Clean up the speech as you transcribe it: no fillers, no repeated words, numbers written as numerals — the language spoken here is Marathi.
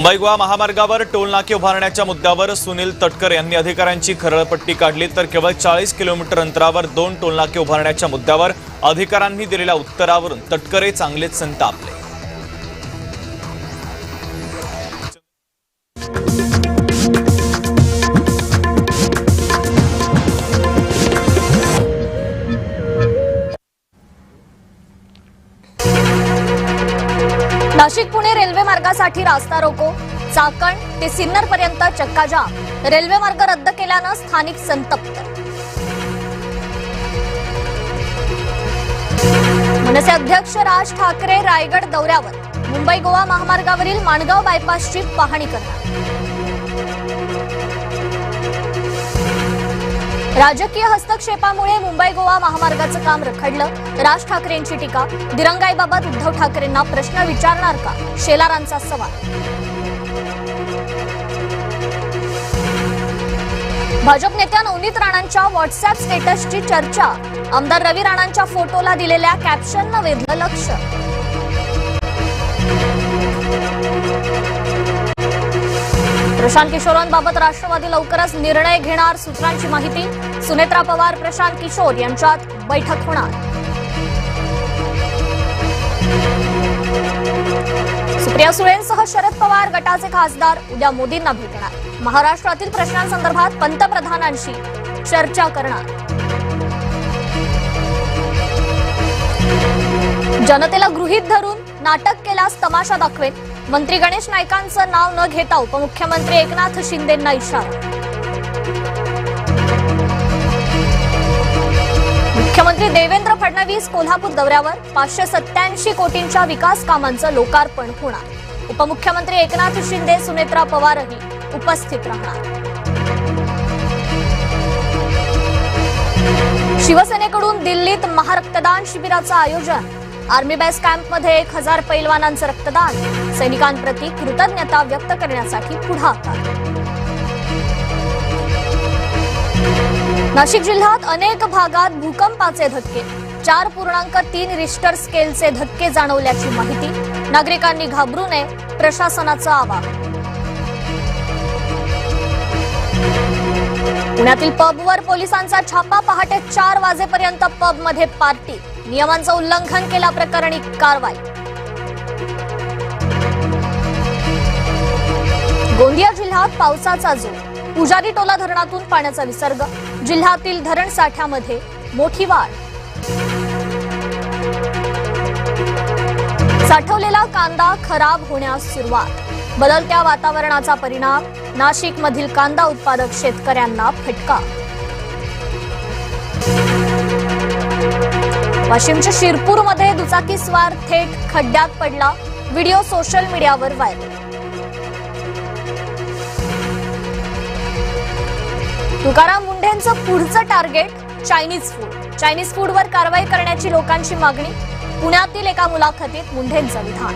मुंबई गोवा महामार्गावर टोलनाके उभारण्याच्या मुद्द्यावर सुनील तटकरे यांनी अधिकाऱ्यांची खरळपट्टी काढली तर केवळ 40 किलोमीटर अंतरावर 2 टोलनाके उभारण्याच्या मुद्द्यावर अधिकाऱ्यांनी दिलेल्या उत्तरावरून तटकरे चांगलेच संतापले। नाशिक पुणे रेल्वे मार्गासाठी रास्ता रोको, चाकण ते सिन्नर पर्यंत चक्काजाम, रेल्वे मार्ग रद्द केल्यानं स्थानिक संतप्त। मनसे अध्यक्ष राज ठाकरे रायगड दौऱ्यावर, मुंबई गोवा महामार्गावरील माणगाव बायपासची पाहणी करणार। राजकीय हस्तक्षेपामुळे मुंबई गोवा महामार्गाचं काम रखडलं, राज ठाकरेंची टीका। दिरंगाईबाबत उद्धव ठाकरेंना प्रश्न विचारणार का, शेलारांचा सवाल। भाजप नेत्या नवनीत राणांच्या व्हॉट्सअॅप स्टेटसची चर्चा, आमदार रवी राणांच्या फोटोला दिलेल्या कॅप्शननं वेधलं लक्ष। प्रशांत किशोरांबाबत राष्ट्रवादी लवकरच निर्णय घेणार, सूत्रांची माहिती। सुनेत्रा पवार प्रशांत किशोर यांच्यात बैठक होणार। सुप्रिया सुळेंसह शरद पवार गटाचे खासदार उद्या मोदींना भेटणार। महाराष्ट्रातील प्रश्नांसंदर्भात पंतप्रधानांशी चर्चा करणार। जनतेला गृहीत धरून नाटक केल्यास तमाशा दाखवेन, मंत्री गणेश नाईकांचं नाव न घेता उपमुख्यमंत्री एकनाथ शिंदेंना इशारा। मुख्यमंत्री देवेंद्र फडणवीस कोल्हापूर दौऱ्यावर, 587 कोटींच्या विकास कामांचं लोकार्पण होणार। उपमुख्यमंत्री एकनाथ शिंदे, सुनेत्रा पवारही उपस्थित राहणार। शिवसेनेकडून दिल्लीत महारक्तदान शिबिराचं आयोजन, आर्मी बेस कॅम्पमध्ये 1000 पैलवानांचं रक्तदान, सैनिकांप्रती कृतज्ञता व्यक्त करण्यासाठी पुढाकार। नाशिक जिल्ह्यात अनेक भागात भूकंपाचे धक्के, 4.3 रिश्टर स्केलचे धक्के जाणवल्याची माहिती। नागरिकांनी घाबरू नये, प्रशासनाचं आवाहन। पुण्यातील पबवर पोलिसांचा छापा, पहाटे 4 वाजेपर्यंत पबमध्ये पार्टी, नियमांचं उल्लंघन केल्याप्रकरणी कारवाई। गोंदिया जिल्ह्यात पावसाचा जोर, पुजारी टोला धरणातून पाण्याचा विसर्ग, जिल्ह्यातील धरण साठ्यामध्ये मोठी वाढ। साठवलेला कांदा खराब होण्यास सुरुवात, बदलत्या वातावरणाचा परिणाम, नाशिकमधील कांदा उत्पादक शेतकऱ्यांना फटका। वाशिमच्या शिरपूरमध्ये दुचाकीस्वार थेट खड्ड्यात पडला, व्हिडिओ सोशल मीडियावर व्हायरल। तुकाराम मुंढेंचं पुढचं टार्गेट चायनीज फूड, चायनीज फूडवर कारवाई करण्याची लोकांची मागणी। पुण्यातील एका मुलाखतीत मुंढेंचं विधान।